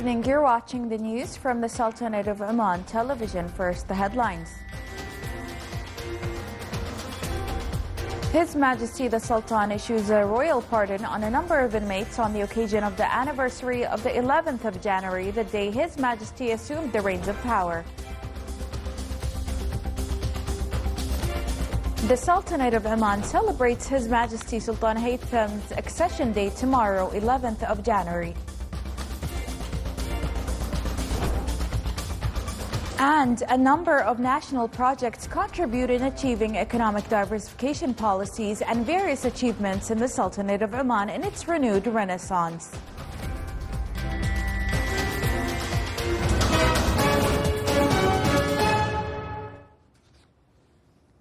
evening. You're watching the news from the Sultanate of Oman television. First, the headlines. His Majesty the Sultan issues a royal pardon on a number of inmates on the occasion of the anniversary of the 11th of January, the day His Majesty assumed the reins of power. The Sultanate of Oman celebrates His Majesty Sultan Haytham's accession day tomorrow, 11th of January. And a number of national projects contribute in achieving economic diversification policies and various achievements in the Sultanate of Oman in its renewed renaissance.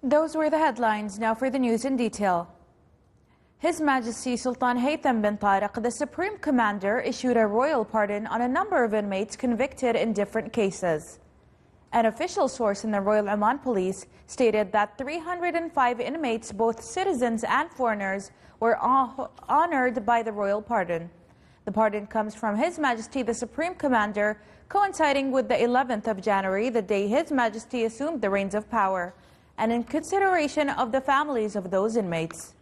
Those were the headlines. Now for the news in detail. His Majesty Sultan Haytham bin Tariq, the Supreme Commander, issued a royal pardon on a number of inmates convicted in different cases. An official source in the Royal Oman Police stated that 305 inmates, both citizens and foreigners, were honored by the royal pardon. The pardon comes from His Majesty the Supreme Commander, coinciding with the 11th of January, the day His Majesty assumed the reins of power, and in consideration of the families of those inmates.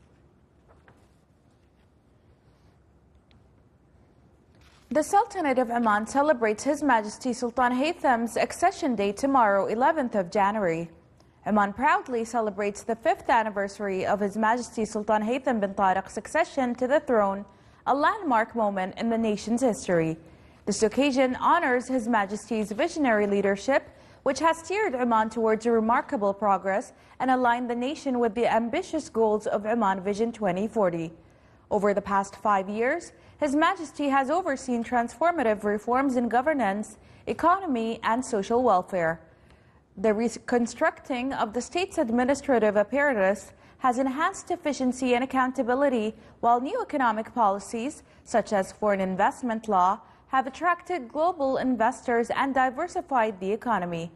The Sultanate of Oman celebrates His Majesty Sultan Haytham's accession day tomorrow, 11th of January. Oman proudly celebrates the 5th anniversary of His Majesty Sultan Haytham bin Tariq's succession to the throne, a landmark moment in the nation's history. This occasion honors His Majesty's visionary leadership, which has steered Oman towards remarkable progress and aligned the nation with the ambitious goals of Oman Vision 2040. Over the past 5 years, His Majesty has overseen transformative reforms in governance, economy, and social welfare. The reconstructing of the state's administrative apparatus has enhanced efficiency and accountability, while new economic policies, such as foreign investment law, have attracted global investors and diversified the economy.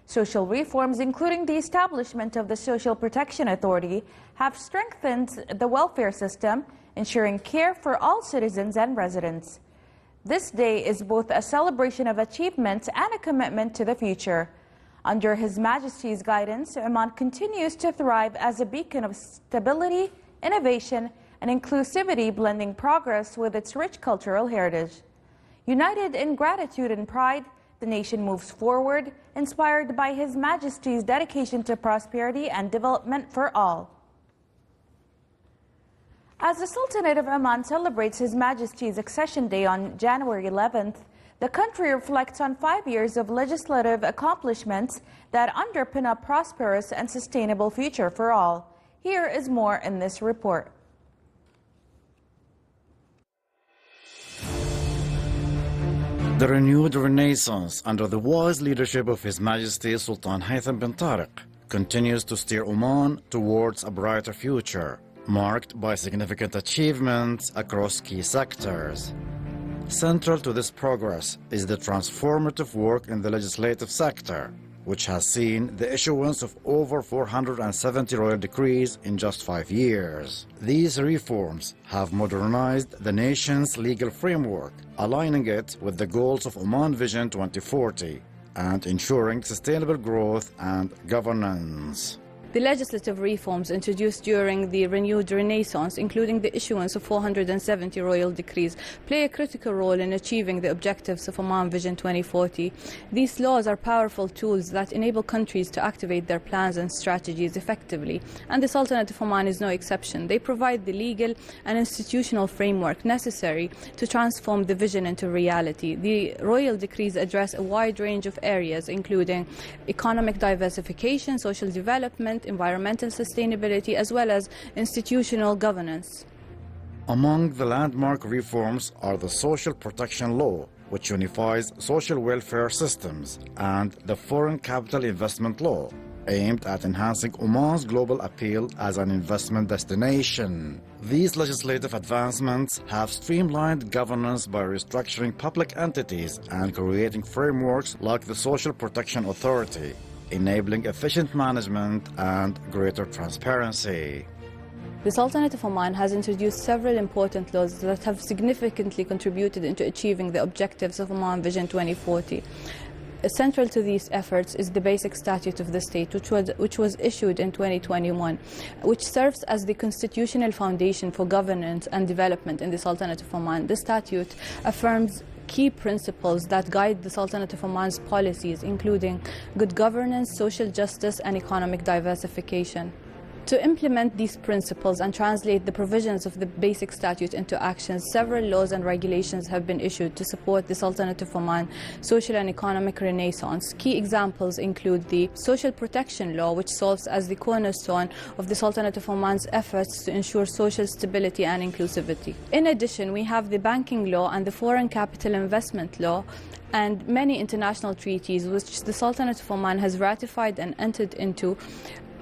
Social reforms, including the establishment of the Social Protection Authority, have strengthened the welfare system, ensuring care for all citizens and residents. This day is both a celebration of achievements and a commitment to the future. Under His Majesty's guidance, Oman continues to thrive as a beacon of stability, innovation, and inclusivity, blending progress with its rich cultural heritage. United in gratitude and pride, the nation moves forward, inspired by His Majesty's dedication to prosperity and development for all. As the Sultanate of Oman celebrates His Majesty's accession day on January 11th, the country reflects on 5 years of legislative accomplishments that underpin a prosperous and sustainable future for all. Here is more in this report. The renewed renaissance under the wise leadership of His Majesty Sultan Haytham bin Tariq continues to steer Oman towards a brighter future, marked by significant achievements across key sectors. Central to this progress is the transformative work in the legislative sector, which has seen the issuance of over 470 royal decrees in just 5 years. These reforms have modernized the nation's legal framework, aligning it with the goals of Oman Vision 2040 and ensuring sustainable growth and governance. The legislative reforms introduced during the renewed renaissance, including the issuance of 470 royal decrees, play a critical role in achieving the objectives of Oman Vision 2040. These laws are powerful tools that enable countries to activate their plans and strategies effectively, and the Sultanate of Oman is no exception. They provide the legal and institutional framework necessary to transform the vision into reality. The royal decrees address a wide range of areas, including economic diversification, social development, environmental sustainability, as well as institutional governance. Among the landmark reforms are the Social Protection Law, which unifies social welfare systems, and the Foreign Capital Investment Law, aimed at enhancing Oman's global appeal as an investment destination. These legislative advancements have streamlined governance by restructuring public entities and creating frameworks like the Social Protection Authority, enabling efficient management and greater transparency. The Sultanate of Oman has introduced several important laws that have significantly contributed into achieving the objectives of Oman Vision 2040. Central to these efforts is the Basic Statute of the State, which was issued in 2021, which serves as the constitutional foundation for governance and development in the Sultanate of Oman. The statute affirms key principles that guide the Sultanate of Oman's policies, including good governance, social justice, and economic diversification. To implement these principles and translate the provisions of the Basic Statute into action, several laws and regulations have been issued to support the Sultanate of Oman social and economic renaissance. Key examples include the Social Protection Law, which serves as the cornerstone of the Sultanate of Oman's efforts to ensure social stability and inclusivity. In addition, we have the Banking Law and the Foreign Capital Investment Law, and many international treaties which the Sultanate of Oman has ratified and entered into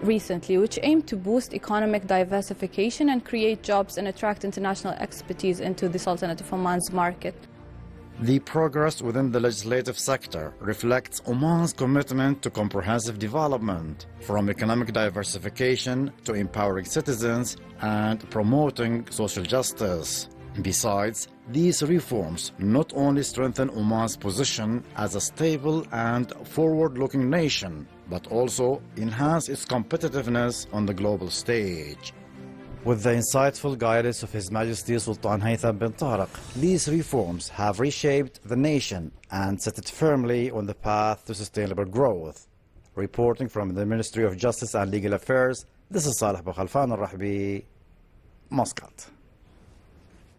recently, which aim to boost economic diversification and create jobs and attract international expertise into the Sultanate of Oman's market. The progress within the legislative sector reflects Oman's commitment to comprehensive development, from economic diversification to empowering citizens and promoting social justice. Besides, these reforms not only strengthen Oman's position as a stable and forward-looking nation, but also enhance its competitiveness on the global stage. With the insightful guidance of His Majesty Sultan Haytham bin Tariq, these reforms have reshaped the nation and set it firmly on the path to sustainable growth. Reporting from the Ministry of Justice and Legal Affairs, this is Salih Bukhalfan al-Rahbi, Muscat.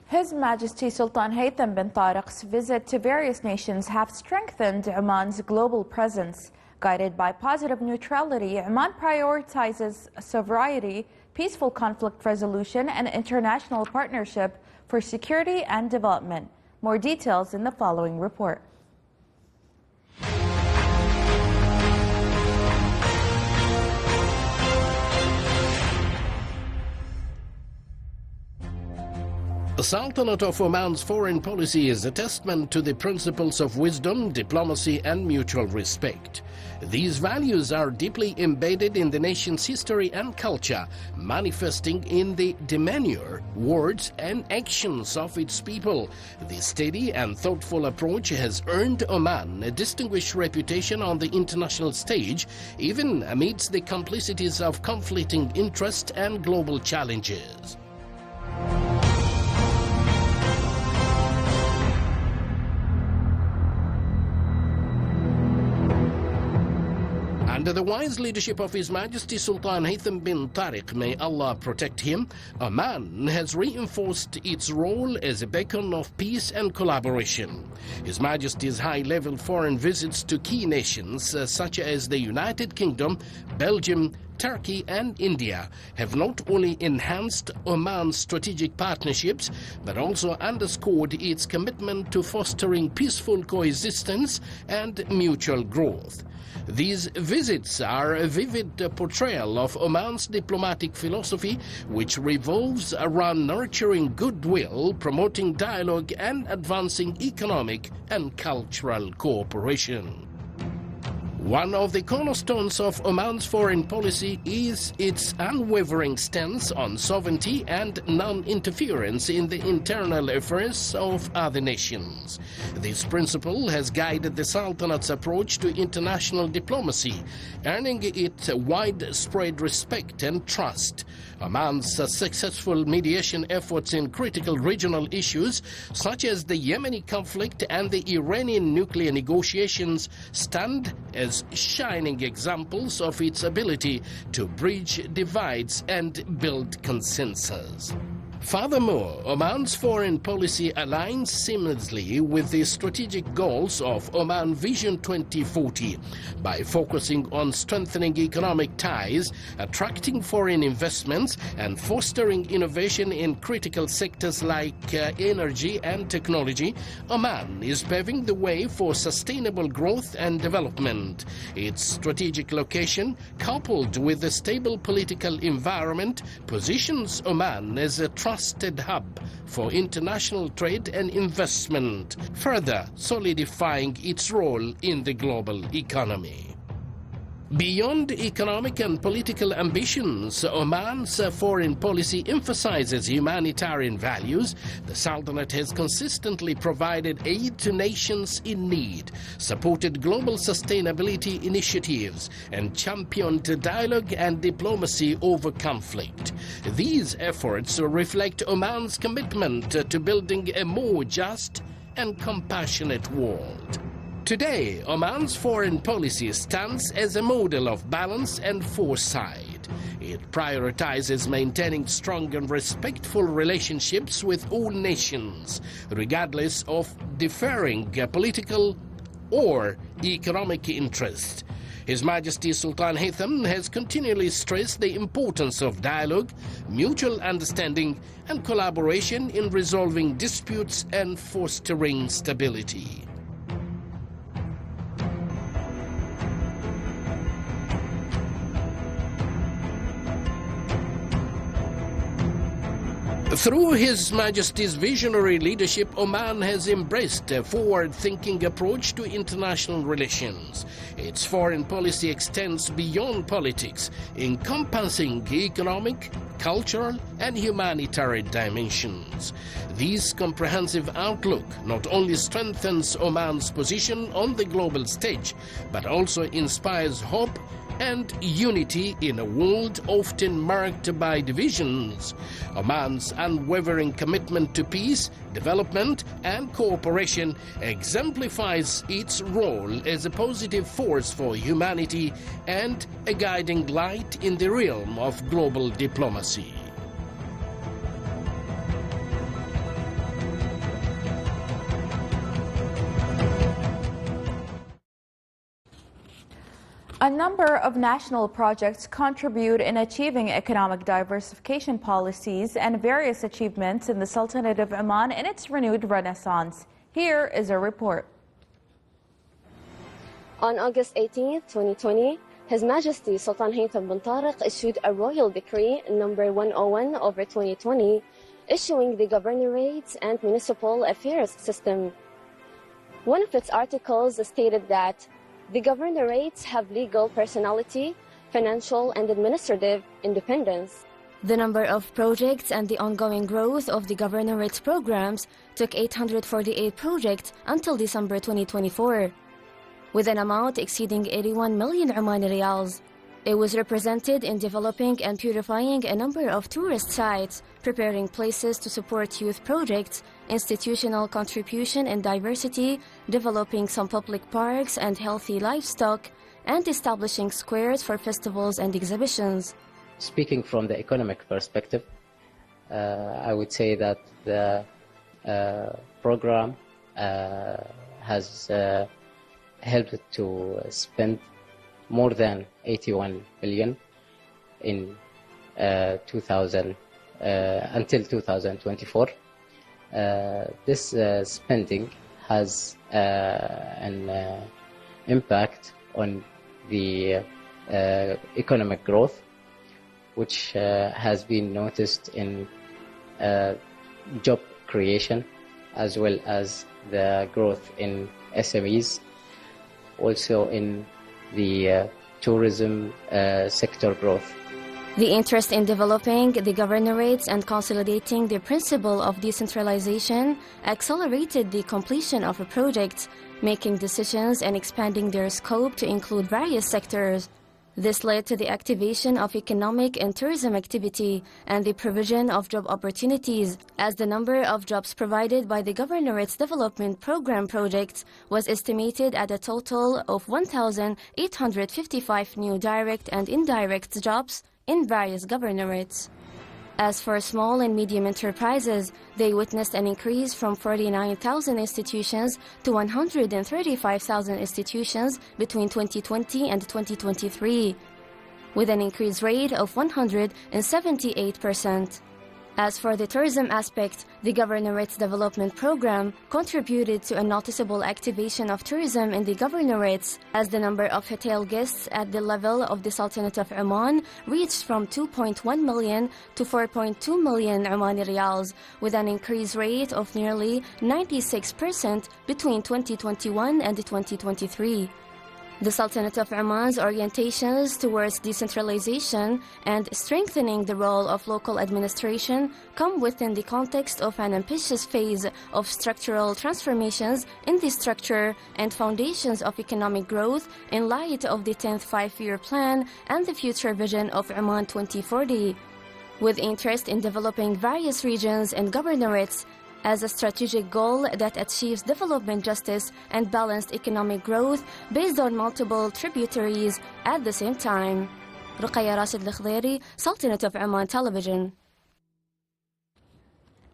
His Majesty Sultan Haytham bin Tariq's visit to various nations have strengthened Oman's global presence. Guided by positive neutrality, Oman prioritizes sovereignty, peaceful conflict resolution, and international partnership for security and development. More details in the following report. The Sultanate of Oman's foreign policy is a testament to the principles of wisdom, diplomacy, and mutual respect. These values are deeply embedded in the nation's history and culture, manifesting in the demeanor, words, and actions of its people. The steady and thoughtful approach has earned Oman a distinguished reputation on the international stage, even amidst the complexities of conflicting interests and global challenges. Under the wise leadership of His Majesty Sultan Haytham bin Tariq, may Allah protect him, Oman has reinforced its role as a beacon of peace and collaboration. His Majesty's high-level foreign visits to key nations such as the United Kingdom, Belgium, Turkey and India have not only enhanced Oman's strategic partnerships, but also underscored its commitment to fostering peaceful coexistence and mutual growth. These visits are a vivid portrayal of Oman's diplomatic philosophy, which revolves around nurturing goodwill, promoting dialogue and advancing economic and cultural cooperation. One of the cornerstones of Oman's foreign policy is its unwavering stance on sovereignty and non-interference in the internal affairs of other nations. This principle has guided the Sultanate's approach to international diplomacy, earning it widespread respect and trust. Oman's successful mediation efforts in critical regional issues such as the Yemeni conflict and the Iranian nuclear negotiations stand as shining examples of its ability to bridge divides and build consensus. Furthermore, Oman's foreign policy aligns seamlessly with the strategic goals of Oman Vision 2040 by focusing on strengthening economic ties, attracting foreign investments, and fostering innovation in critical sectors like energy and technology. Oman is paving the way for sustainable growth and development. Its strategic location, coupled with a stable political environment, positions Oman as a trusted hub for international trade and investment, further solidifying its role in the global economy. Beyond economic and political ambitions, Oman's foreign policy emphasizes humanitarian values. The Sultanate has consistently provided aid to nations in need, supported global sustainability initiatives, and championed dialogue and diplomacy over conflict. These efforts reflect Oman's commitment to building a more just and compassionate world. Today, Oman's foreign policy stands as a model of balance and foresight. It prioritizes maintaining strong and respectful relationships with all nations, regardless of differing political or economic interests. His Majesty Sultan Haytham has continually stressed the importance of dialogue, mutual understanding, and collaboration in resolving disputes and fostering stability. Through His Majesty's visionary leadership, Oman has embraced a forward-thinking approach to international relations. Its foreign policy extends beyond politics, encompassing economic, cultural, and humanitarian dimensions. This comprehensive outlook not only strengthens Oman's position on the global stage, but also inspires hope and unity in a world often marked by divisions. Oman's unwavering commitment to peace, development, and cooperation exemplifies its role as a positive force for humanity and a guiding light in the realm of global diplomacy. A number of national projects contribute in achieving economic diversification policies and various achievements in the Sultanate of Oman in its renewed renaissance. Here is a report. On August 18, 2020, His Majesty Sultan Haytham bin Tariq issued a royal decree number 101/2020, issuing the Governorate and Municipal Affairs System. One of its articles stated that the governorates have legal personality, financial and administrative independence. The number of projects and the ongoing growth of the governorate programs took 848 projects until December 2024, with an amount exceeding 81 million Omani riyals. It was represented in developing and purifying a number of tourist sites, preparing places to support youth projects, institutional contribution and diversity, developing some public parks and healthy livestock, and establishing squares for festivals and exhibitions. Speaking from the economic perspective, I would say that the program has helped to spend more than 81 billion in until 2024. This spending has an impact on the economic growth, which has been noticed in job creation as well as the growth in SMEs, also in the tourism sector growth. The interest in developing the governorates and consolidating the principle of decentralization accelerated the completion of a project, making decisions and expanding their scope to include various sectors. This led to the activation of economic and tourism activity and the provision of job opportunities, as the number of jobs provided by the Governorate's development program projects was estimated at a total of 1,855 new direct and indirect jobs in various governorates. As for small and medium enterprises, they witnessed an increase from 49,000 institutions to 135,000 institutions between 2020 and 2023, with an increase rate of 178%. As for the tourism aspect, the Governorate's development program contributed to a noticeable activation of tourism in the governorates, as the number of hotel guests at the level of the Sultanate of Oman reached from 2.1 million to 4.2 million Omani riyals, with an increase rate of nearly 96% between 2021 and 2023. The Sultanate of Oman's orientations towards decentralization and strengthening the role of local administration come within the context of an ambitious phase of structural transformations in the structure and foundations of economic growth in light of the 10th five-year plan and the future vision of Oman 2040. With interest in developing various regions and governorates as a strategic goal that achieves development justice and balanced economic growth based on multiple tributaries at the same time. Ruqayya Rashid Al-Khdairi, Sultanate of Oman Television.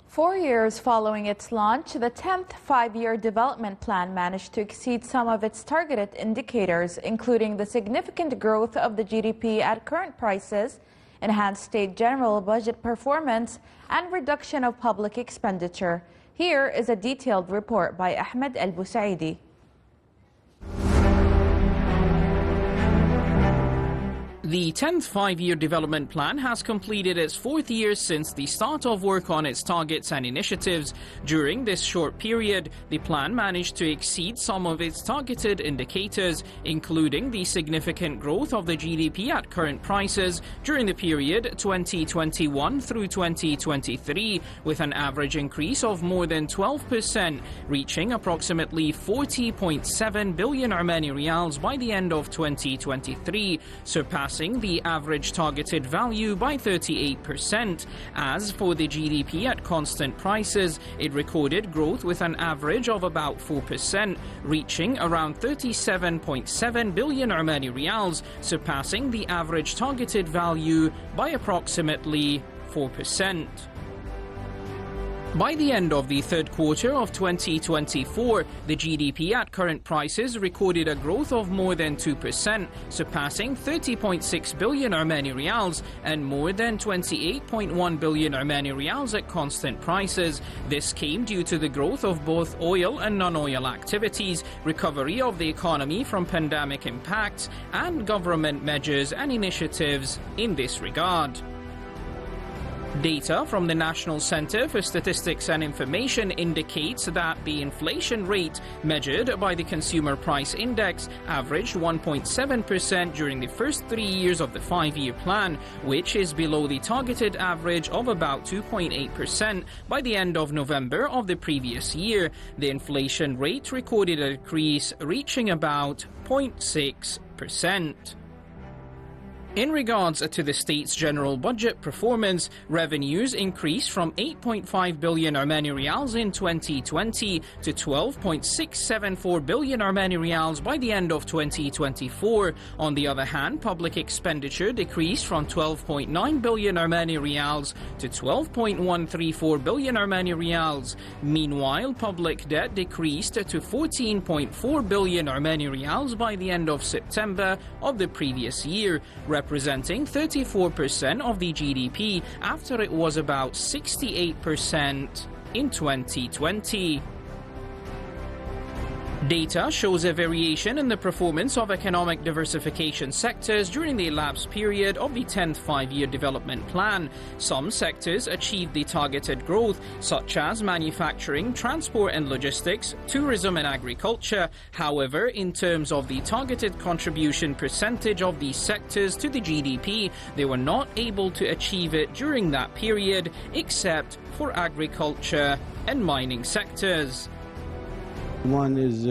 4 years following its launch, the 10th five-year development plan managed to exceed some of its targeted indicators, including the significant growth of the GDP at current prices, enhanced state general budget performance, and reduction of public expenditure. Here is a detailed report by Ahmed Al-Busaidi. The 10th five-year development plan has completed its 4th year since the start of work on its targets and initiatives. During this short period, the plan managed to exceed some of its targeted indicators, including the significant growth of the GDP at current prices during the period 2021 through 2023, with an average increase of more than 12%, reaching approximately 40.7 billion Omani Riyals by the end of 2023, surpassing the average targeted value by 38%. As for the GDP at constant prices, it recorded growth with an average of about 4%, reaching around 37.7 billion Omani Riyals, surpassing the average targeted value by approximately 4%. By the end of the third quarter of 2024, the GDP at current prices recorded a growth of more than 2%, surpassing 30.6 billion Omani Riyals and more than 28.1 billion Omani Riyals at constant prices. This came due to the growth of both oil and non-oil activities, recovery of the economy from pandemic impacts, and government measures and initiatives in this regard. Data from the National Center for Statistics and Information indicates that the inflation rate measured by the Consumer Price Index averaged 1.7% during the first 3 years of the five-year plan, which is below the targeted average of about 2.8% by the end of November of the previous year. The inflation rate recorded a decrease reaching about 0.6%. In regards to the state's general budget performance, revenues increased from 8.5 billion Omani Riyals in 2020 to 12.674 billion Omani Riyals by the end of 2024. On the other hand, public expenditure decreased from 12.9 billion Omani Riyals to 12.134 billion Omani Riyals. Meanwhile, public debt decreased to 14.4 billion Omani Riyals by the end of September of the previous year, representing 34% of the GDP after it was about 68% in 2020. Data shows a variation in the performance of economic diversification sectors during the elapsed period of the 10th five-year development plan. Some sectors achieved the targeted growth, such as manufacturing, transport and logistics, tourism and agriculture. However, in terms of the targeted contribution percentage of these sectors to the GDP, they were not able to achieve it during that period, except for agriculture and mining sectors. One is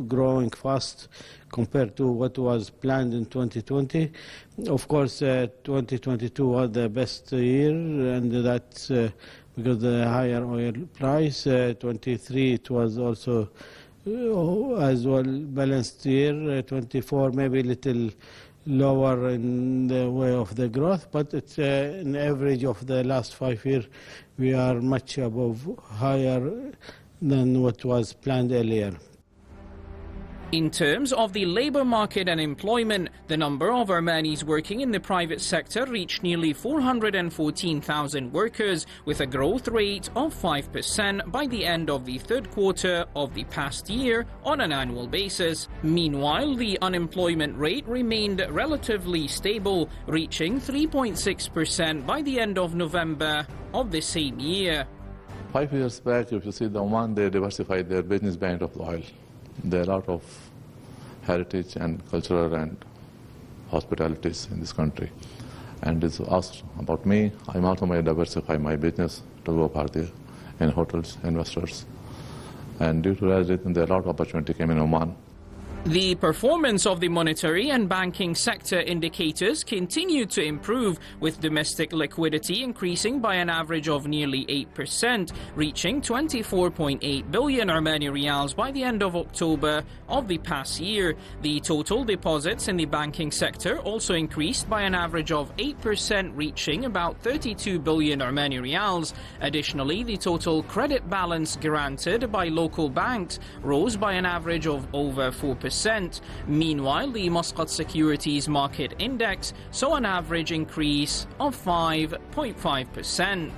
growing fast compared to what was planned in 2020. Of course, 2022 was the best year, and that's because of the higher oil price. 23 it was also as well balanced year. 24 maybe a little lower in the way of the growth, but it's an average of the last 5 years. We are much above, higher than what was planned earlier. In terms of the labour market and employment, the number of Omanis working in the private sector reached nearly 414,000 workers, with a growth rate of 5% by the end of the third quarter of the past year on an annual basis. Meanwhile, the unemployment rate remained relatively stable, reaching 3.6% by the end of November of the same year. 5 years back, if you see the Oman, they diversified their business beyond of the oil. There are a lot of heritage and cultural and hospitalities in this country. And it's asked about me. I'm also may diversify my business to go party in hotels, investors. And due to that, there are a lot of opportunity came in Oman. The performance of the monetary and banking sector indicators continued to improve, with domestic liquidity increasing by an average of nearly 8%, reaching 24.8 billion Omani riyals by the end of October of the past year. The total deposits in the banking sector also increased by an average of 8%, reaching about 32 billion Omani riyals. Additionally, the total credit balance granted by local banks rose by an average of over 4%. Meanwhile, the Muscat Securities Market Index saw an average increase of 5.5%.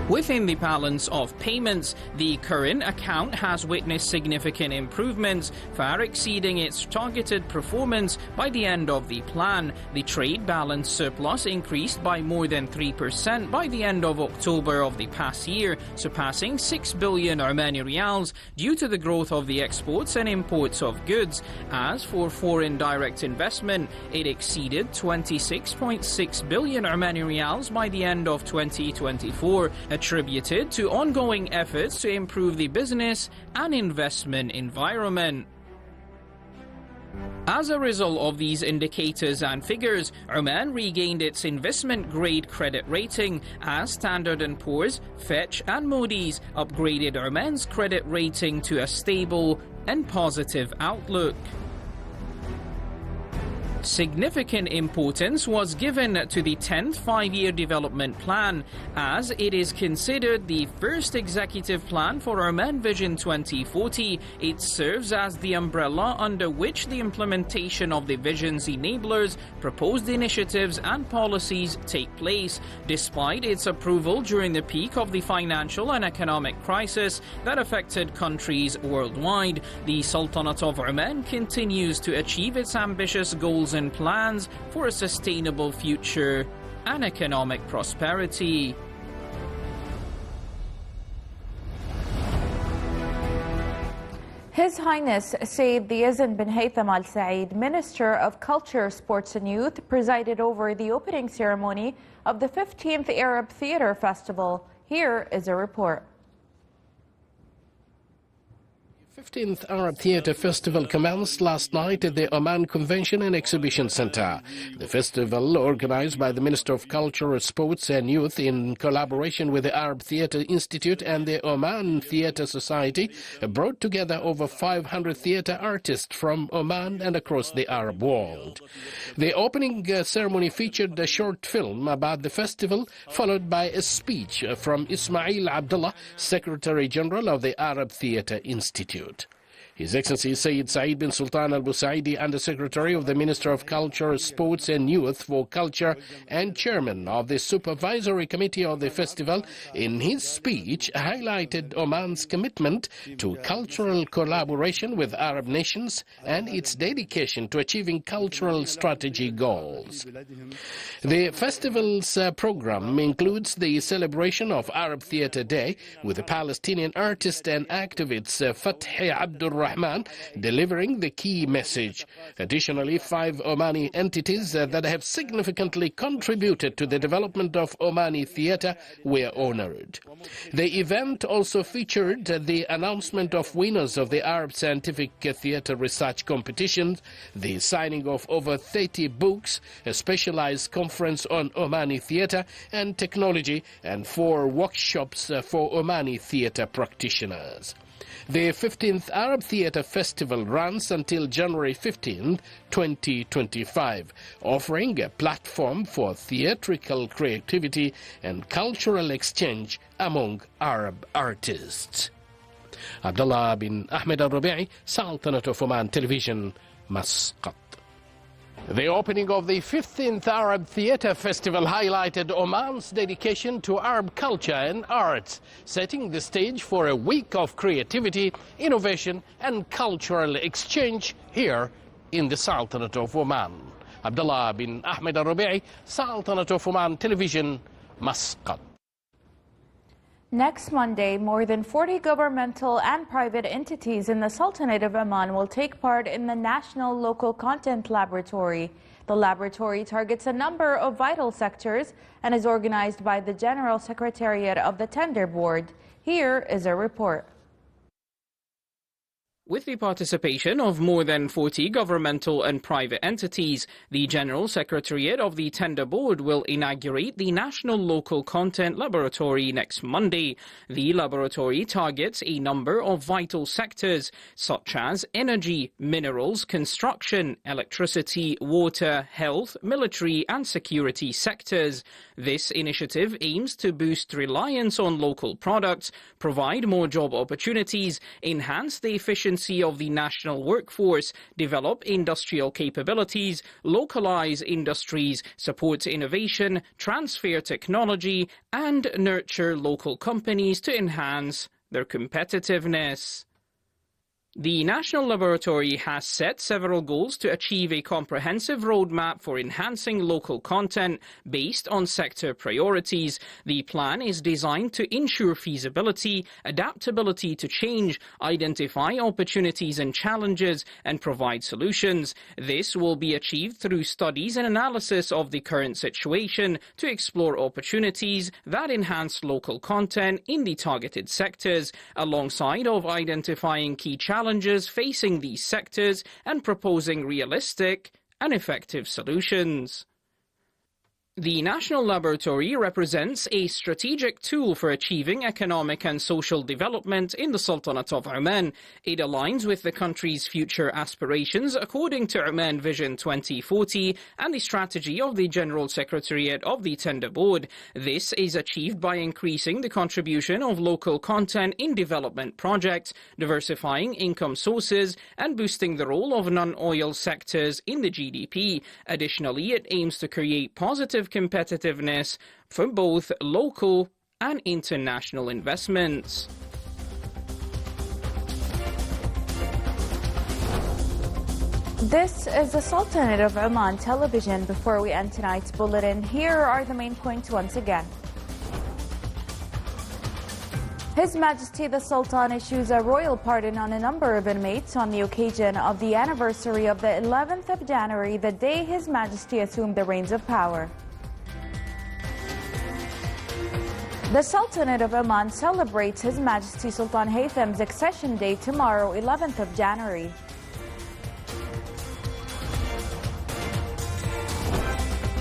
Within the balance of payments, the current account has witnessed significant improvements, far exceeding its targeted performance by the end of the plan. The trade balance surplus increased by more than 3% by the end of October of the past year, surpassing 6 billion Omani riyals due to the growth of the exports and imports of goods. As for foreign direct investment, it exceeded 26.6 billion Omani riyals by the end of 2024, attributed to ongoing efforts to improve the business and investment environment. As a result of these indicators and figures, Oman regained its investment-grade credit rating as Standard & Poor's, Fitch and Moody's upgraded Oman's credit rating to a stable and positive outlook. Significant importance was given to the 10th five-year development plan, as it is considered the first executive plan for Oman Vision 2040. It serves as the umbrella under which the implementation of the vision's enablers, proposed initiatives and policies take place. Despite its approval during the peak of the financial and economic crisis that affected countries worldwide, the Sultanate of Oman continues to achieve its ambitious goals and plans for a sustainable future and economic prosperity. His Highness Sayyid Yazid bin Haytham Al Saeed, Minister of Culture, Sports and Youth, presided over the opening ceremony of the 15th Arab Theatre Festival. Here is a report. 15th Arab Theatre Festival commenced last night at the Oman Convention and Exhibition Center. The festival, organized by the Minister of Culture, Sports and Youth in collaboration with the Arab Theatre Institute and the Oman Theatre Society, brought together over 500 theatre artists from Oman and across the Arab world. The opening ceremony featured a short film about the festival, followed by a speech from Ismail Abdullah, Secretary General of the Arab Theatre Institute. His Excellency Sayyid Saeed bin Sultan Al Busaidi, Under-Secretary of the Minister of Culture, Sports and Youth for Culture and Chairman of the Supervisory Committee of the Festival, in his speech highlighted Oman's commitment to cultural collaboration with Arab nations and its dedication to achieving cultural strategy goals. The festival's program includes the celebration of Arab Theatre Day with the Palestinian artist and activist Fathi Abdul Rahman delivering the key message. Additionally, 5 Omani entities that have significantly contributed to the development of Omani theatre were honored. The event also featured the announcement of winners of the Arab Scientific Theatre Research Competition, the signing of over 30 books, a specialized conference on Omani theatre and technology, and 4 workshops for Omani theatre practitioners. The 15th Arab Theatre Festival runs until January 15, 2025, offering a platform for theatrical creativity and cultural exchange among Arab artists. Abdullah bin Ahmed Al-Rubi'i, Sultanate of Oman Television, Muscat. The opening of the 15th Arab Theatre Festival highlighted Oman's dedication to Arab culture and arts, setting the stage for a week of creativity, innovation and cultural exchange here in the Sultanate of Oman. Abdullah bin Ahmed Al-Rubi'i, Sultanate of Oman Television, Muscat. Next Monday, more than 40 governmental and private entities in the Sultanate of Oman will take part in the National Local Content Laboratory. The laboratory targets a number of vital sectors and is organized by the General Secretariat of the Tender Board. Here is a report. With the participation of more than 40 governmental and private entities, the General Secretariat of the Tender Board will inaugurate the National Local Content Laboratory next Monday. The laboratory targets a number of vital sectors such as energy, minerals, construction, electricity, water, health, military and security sectors. This initiative aims to boost reliance on local products, provide more job opportunities, enhance the efficiency of the national workforce, develop industrial capabilities, localize industries, support innovation, transfer technology, and nurture local companies to enhance their competitiveness. The National Laboratory has set several goals to achieve a comprehensive roadmap for enhancing local content based on sector priorities. The plan is designed to ensure feasibility, adaptability to change, identify opportunities and challenges, and provide solutions. This will be achieved through studies and analysis of the current situation to explore opportunities that enhance local content in the targeted sectors, alongside of identifying key challenges facing these sectors and proposing realistic and effective solutions. The National Laboratory represents a strategic tool for achieving economic and social development in the Sultanate of Oman. It aligns with the country's future aspirations according to Oman Vision 2040 and the strategy of the General Secretariat of the Tender Board. This is achieved by increasing the contribution of local content in development projects, diversifying income sources, and boosting the role of non-oil sectors in the GDP. Additionally, it aims to create positive competitiveness for both local and international investments. This is the Sultanate of Oman television. Before we end tonight's bulletin, here are the main points once again. His Majesty the Sultan issues a royal pardon on a number of inmates on the occasion of the anniversary of the 11th of January, the day His Majesty assumed the reins of power. The Sultanate of Oman celebrates His Majesty Sultan Haytham's accession day tomorrow, 11th of January.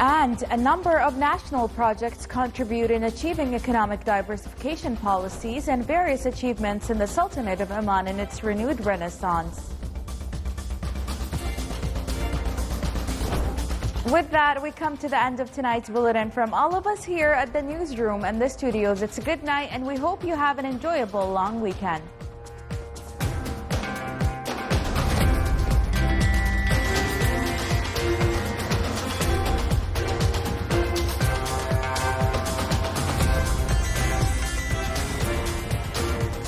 And a number of national projects contribute in achieving economic diversification policies and various achievements in the Sultanate of Oman in its renewed renaissance. With that, we come to the end of tonight's bulletin. From all of us here at the newsroom and the studios, it's a good night, and we hope you have an enjoyable long weekend.